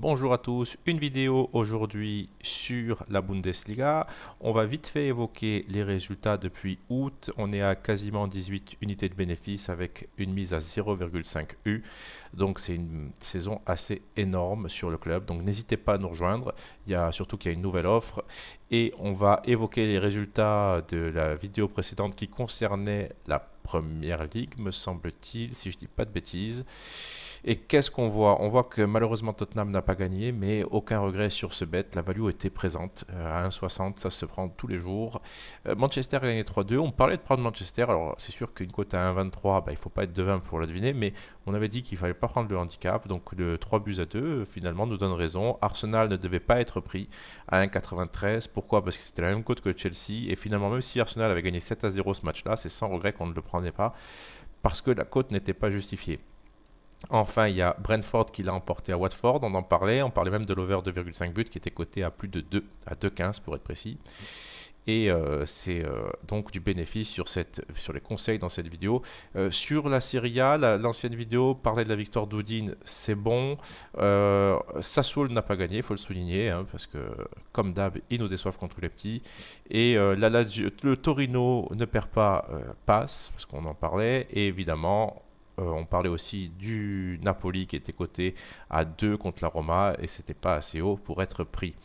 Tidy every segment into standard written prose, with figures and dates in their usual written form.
Bonjour à tous, une vidéo aujourd'hui sur la Bundesliga. On va vite fait évoquer les résultats depuis août. On est à quasiment 18 unités de bénéfice avec une mise à 0,5 U. Donc c'est une saison assez énorme sur le club. Donc n'hésitez pas à nous rejoindre. Il y a surtout qu'il y a une nouvelle offre. Et on va évoquer les résultats de la vidéo précédente qui concernait la première ligue, me semble-t-il, si je dis pas de bêtises. Et qu'est-ce qu'on voit? On voit que malheureusement Tottenham n'a pas gagné, mais aucun regret sur ce bet. La value était présente à 1,60, ça se prend tous les jours. Manchester a gagné 3-2. On parlait de prendre Manchester. Alors c'est sûr qu'une cote à 1,23, il ne faut pas être devin pour la deviner, mais on avait dit qu'il ne fallait pas prendre le handicap. Donc le 3 buts à 2 finalement nous donne raison. Arsenal ne devait pas être pris à 1,93. Pourquoi? Parce que c'était la même cote que Chelsea. Et finalement, même si Arsenal avait gagné 7-0 ce match-là, c'est sans regret qu'on ne le prenait pas parce que la cote n'était pas justifiée. Enfin, il y a Brentford qui l'a emporté à Watford, on parlait même de l'over 2,5 buts qui était coté à plus de 2, à 2,15 pour être précis. Et c'est donc du bénéfice sur les conseils dans cette vidéo. Sur la Serie A, l'ancienne vidéo parlait de la victoire d'Udine, c'est bon. Sassuolo n'a pas gagné, il faut le souligner, parce que comme d'hab, ils nous déçoivent contre les petits. Et le Torino ne perd pas, passe, parce qu'on en parlait. Et évidemment, on parlait aussi du Napoli qui était coté à 2 contre la Roma et c'était pas assez haut pour être pris.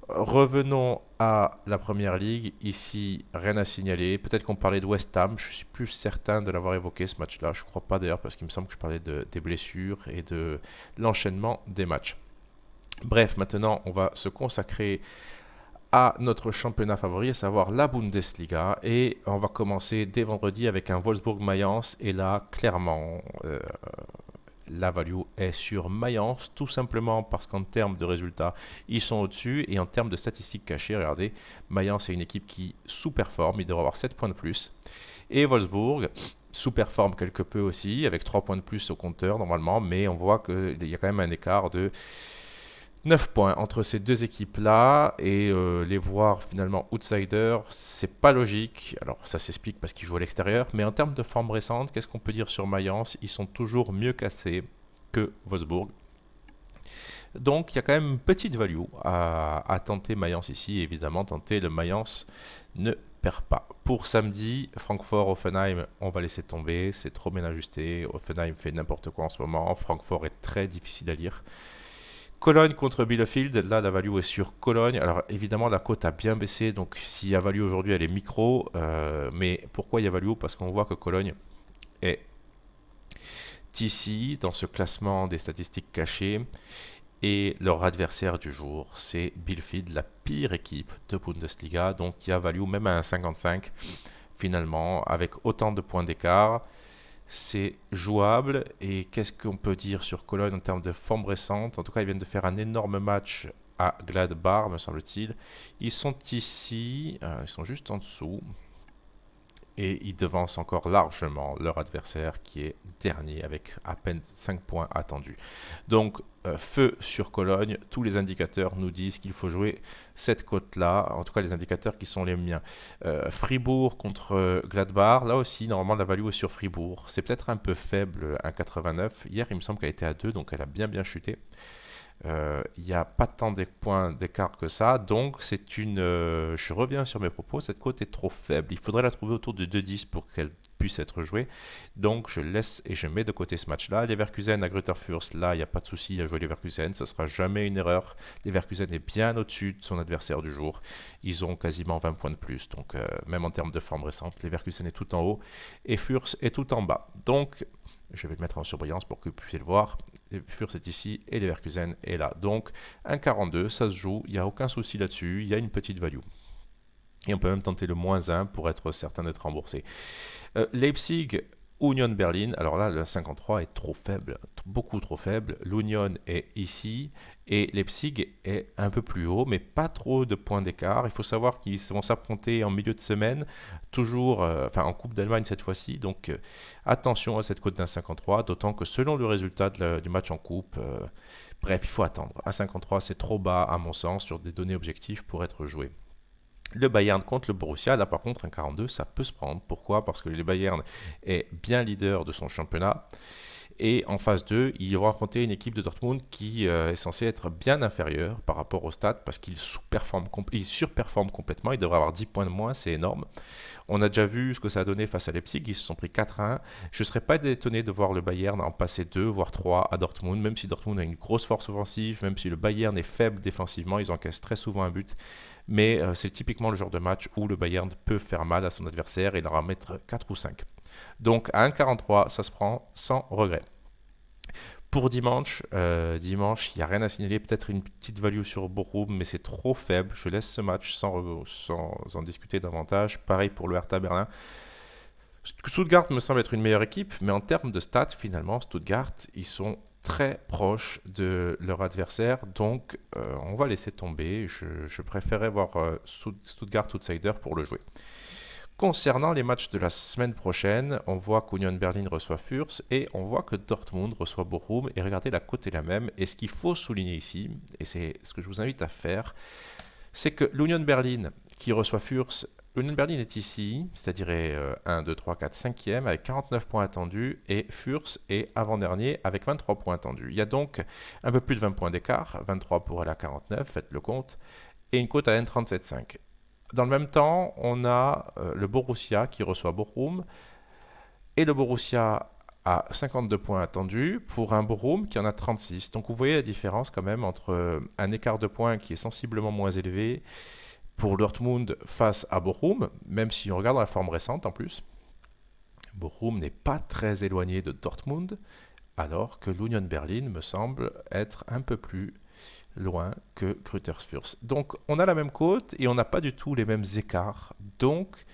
Revenons à la première ligue. Ici, rien à signaler. Peut-être qu'on parlait de West Ham. Je suis plus certain de l'avoir évoqué ce match-là. Je ne crois pas d'ailleurs parce qu'il me semble que je parlais des blessures et de l'enchaînement des matchs. Bref, maintenant, on va se consacrer à notre championnat favori, à savoir la Bundesliga. Et on va commencer dès vendredi avec un Wolfsburg-Mayence. Et là, clairement, la value est sur Mayence, tout simplement parce qu'en termes de résultats, ils sont au-dessus. Et en termes de statistiques cachées, regardez, Mayence est une équipe qui sous-performe, il devrait avoir 7 points de plus. Et Wolfsburg sous-performe quelque peu aussi, avec 3 points de plus au compteur normalement, mais on voit qu'il y a quand même un écart de 9 points entre ces deux équipes-là et les voir finalement outsiders, c'est pas logique. Alors ça s'explique parce qu'ils jouent à l'extérieur, mais en termes de forme récente, qu'est-ce qu'on peut dire sur Mayence? Ils sont toujours mieux cassés que Wolfsburg. Donc il y a quand même une petite value à tenter Mayence ici. Évidemment, tenter le Mayence ne perd pas. Pour samedi, Francfort-Offenheim, on va laisser tomber. C'est trop bien ajusté. Offenheim fait n'importe quoi en ce moment. Francfort est très difficile à lire. Cologne contre Bielefeld, là la value est sur Cologne. Alors évidemment la cote a bien baissé, donc s'il y a value aujourd'hui elle est micro. Mais pourquoi il y a value? Parce qu'on voit que Cologne est ici dans ce classement des statistiques cachées. Et leur adversaire du jour, c'est Bielefeld, la pire équipe de Bundesliga. Donc il y a value même à 1,55 finalement, avec autant de points d'écart. C'est jouable. Et qu'est-ce qu'on peut dire sur Cologne en termes de forme récente? En tout cas, ils viennent de faire un énorme match à Gladbach, me semble-t-il. Ils sont ici, ils sont juste en dessous. Et ils devancent encore largement leur adversaire qui est dernier avec à peine 5 points attendus. Donc, feu sur Cologne, tous les indicateurs nous disent qu'il faut jouer cette cote-là, en tout cas les indicateurs qui sont les miens. Fribourg contre Gladbach, là aussi, normalement la value est sur Fribourg. C'est peut-être un peu faible, 1,89. Hier, il me semble qu'elle était à 2, donc elle a bien chuté. Il n'y a pas tant de points d'écart que ça, donc c'est une. Je reviens sur mes propos, cette cote est trop faible. Il faudrait la trouver autour de 2,10 pour qu'elle puisse être jouée. Donc je laisse et je mets de côté ce match-là. Leverkusen à Greuther Fürth, là il n'y a pas de souci à jouer Leverkusen, ce ne sera jamais une erreur. Leverkusen est bien au-dessus de son adversaire du jour. Ils ont quasiment 20 points de plus, donc même en termes de forme récente, Leverkusen est tout en haut et Fürth est tout en bas. Donc je vais le mettre en surbrillance pour que vous puissiez le voir. Fürth est ici et Leverkusen est là. Donc 1,42, ça se joue, il n'y a aucun souci là-dessus, il y a une petite value. Et on peut même tenter le moins 1 pour être certain d'être remboursé. Leipzig, Union Berlin, alors là le 53 est trop faible, beaucoup trop faible. L'Union est ici et Leipzig est un peu plus haut, mais pas trop de points d'écart. Il faut savoir qu'ils vont s'affronter en milieu de semaine, toujours, en Coupe d'Allemagne cette fois-ci. Donc attention à cette cote d'un 53, d'autant que selon le résultat du match en Coupe, bref, il faut attendre. Un 53 c'est trop bas à mon sens sur des données objectives pour être joué. Le Bayern contre le Borussia, là par contre un 42 ça peut se prendre. Pourquoi? Parce que le Bayern est bien leader de son championnat Et en phase 2, ils vont affronter une équipe de Dortmund qui est censée être bien inférieure par rapport au stade parce qu'ils surperforment complètement. Ils devraient avoir 10 points de moins, c'est énorme. On a déjà vu ce que ça a donné face à Leipzig, ils se sont pris 4-1. Je ne serais pas étonné de voir le Bayern en passer 2, voire 3 à Dortmund, même si Dortmund a une grosse force offensive, même si le Bayern est faible défensivement, ils encaissent très souvent un but. Mais c'est typiquement le genre de match où le Bayern peut faire mal à son adversaire et leur en mettre 4 ou 5. Donc à 1,43, ça se prend sans regret. Pour dimanche, il n'y a rien à signaler. Peut-être une petite value sur Bochum, mais c'est trop faible. Je laisse ce match sans en discuter davantage. Pareil pour le Hertha Berlin. Stuttgart me semble être une meilleure équipe, mais en termes de stats, finalement, Stuttgart, ils sont très proches de leur adversaire. Donc, on va laisser tomber. Je préférais voir Stuttgart outsider pour le jouer. Concernant les matchs de la semaine prochaine, on voit qu'Union Berlin reçoit Fürth et on voit que Dortmund reçoit Bochum. Et regardez, la cote est la même. Et ce qu'il faut souligner ici, et c'est ce que je vous invite à faire, c'est que l'Union Berlin qui reçoit Fürth, l'Union Berlin est ici, c'est-à-dire 1, 2, 3, 4, 5e avec 49 points attendus et Fürth est avant-dernier avec 23 points attendus. Il y a donc un peu plus de 20 points d'écart, 23 pour aller à 49, faites le compte, et une cote à 1,37,5. Dans le même temps, on a le Borussia qui reçoit Bochum et le Borussia a 52 points attendus pour un Bochum qui en a 36. Donc vous voyez la différence quand même entre un écart de points qui est sensiblement moins élevé pour Dortmund face à Bochum, même si on regarde la forme récente en plus. Bochum n'est pas très éloigné de Dortmund, alors que l'Union Berlin me semble être un peu plus loin que Grütters-Fürth. Donc on a la même cote et on n'a pas du tout les mêmes écarts. Donc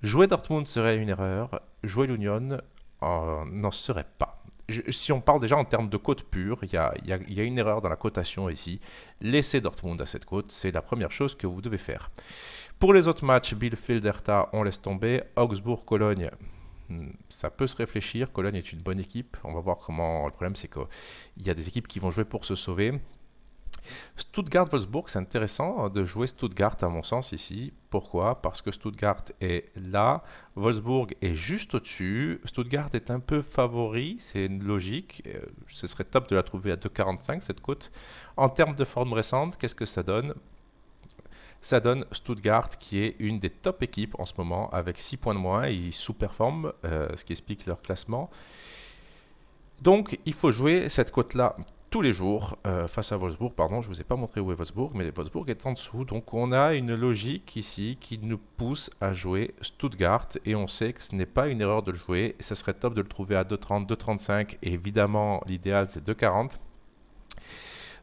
jouer Dortmund serait une erreur, jouer l'Union n'en serait pas. Si on parle déjà en termes de cote pure, il y a une erreur dans la cotation ici. Laissez Dortmund à cette cote, c'est la première chose que vous devez faire. Pour les autres matchs, Bielefeld-Hertha, on laisse tomber. Augsbourg-Cologne, ça peut se réfléchir. Cologne est une bonne équipe. On va voir comment. Le problème, c'est qu'il y a des équipes qui vont jouer pour se sauver. Stuttgart-Wolfsburg, c'est intéressant de jouer Stuttgart à mon sens ici. Pourquoi ? Parce que Stuttgart est là, Wolfsburg est juste au-dessus. Stuttgart est un peu favori, c'est une logique. Ce serait top de la trouver à 2,45 cette cote. En termes de forme récente, qu'est-ce que ça donne ? Ça donne Stuttgart qui est une des top équipes en ce moment avec 6 points de moins et ils sous-performent, ce qui explique leur classement. Donc il faut jouer cette cote-là tous les jours face à Wolfsburg. Pardon, je ne vous ai pas montré où est Wolfsburg, mais Wolfsburg est en dessous. Donc on a une logique ici qui nous pousse à jouer Stuttgart et on sait que ce n'est pas une erreur de le jouer. Ce serait top de le trouver à 2,30, 2,35 et évidemment l'idéal c'est 2,40.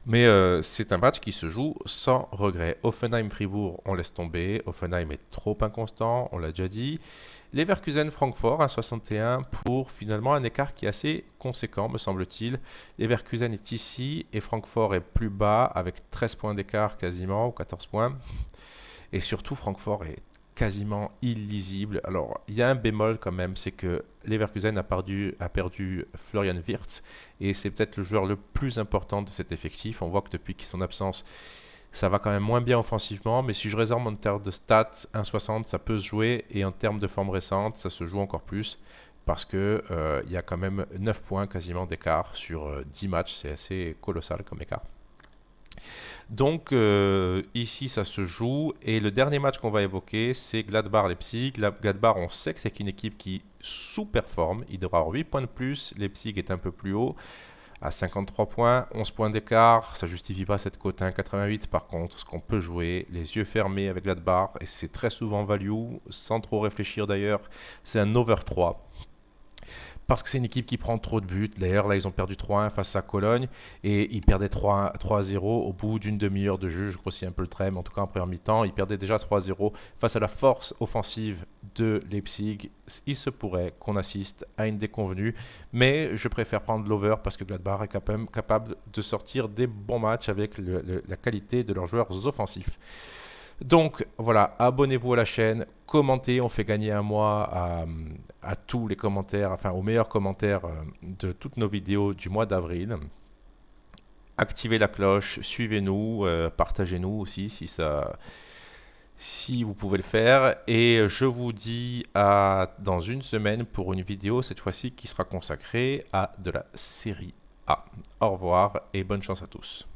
Mais c'est un match qui se joue sans regret. Offenheim-Fribourg, on laisse tomber. Offenheim est trop inconstant, on l'a déjà dit. Leverkusen-Francfort, 1,61 pour finalement un écart qui est assez conséquent, me semble-t-il. Leverkusen est ici et Francfort est plus bas avec 13 points d'écart quasiment, ou 14 points. Et surtout, Francfort est quasiment illisible. Alors, il y a un bémol quand même, c'est que Leverkusen a perdu Florian Wirtz et c'est peut-être le joueur le plus important de cet effectif. On voit que depuis son absence, ça va quand même moins bien offensivement, mais si je réserve en termes de stats, 1,60, ça peut se jouer et en termes de forme récente, ça se joue encore plus parce que il y a quand même 9 points quasiment d'écart sur 10 matchs, c'est assez colossal comme écart. Donc ici ça se joue et le dernier match qu'on va évoquer c'est Gladbach-Leipzig. Gladbach on sait que c'est une équipe qui sous-performe, il devra avoir 8 points de plus, Leipzig est un peu plus haut à 53 points, 11 points d'écart, ça ne justifie pas cette cote à 1,88 par contre, ce qu'on peut jouer, les yeux fermés avec Gladbach et c'est très souvent value, sans trop réfléchir d'ailleurs, c'est un over 3. Parce que c'est une équipe qui prend trop de buts. D'ailleurs, là, ils ont perdu 3-1 face à Cologne et ils perdaient 3-0 au bout d'une demi-heure de jeu. Je grossis un peu le trait, mais en tout cas, en première mi-temps, ils perdaient déjà 3-0 face à la force offensive de Leipzig. Il se pourrait qu'on assiste à une déconvenue, mais je préfère prendre l'over parce que Gladbach est quand même capable de sortir des bons matchs avec la qualité de leurs joueurs offensifs. Donc voilà, abonnez-vous à la chaîne, commentez, on fait gagner un mois à tous les commentaires, enfin aux meilleurs commentaires de toutes nos vidéos du mois d'avril. Activez la cloche, suivez-nous, partagez-nous aussi si si vous pouvez le faire. Et je vous dis à dans une semaine pour une vidéo, cette fois-ci qui sera consacrée à de la série A. Au revoir et bonne chance à tous.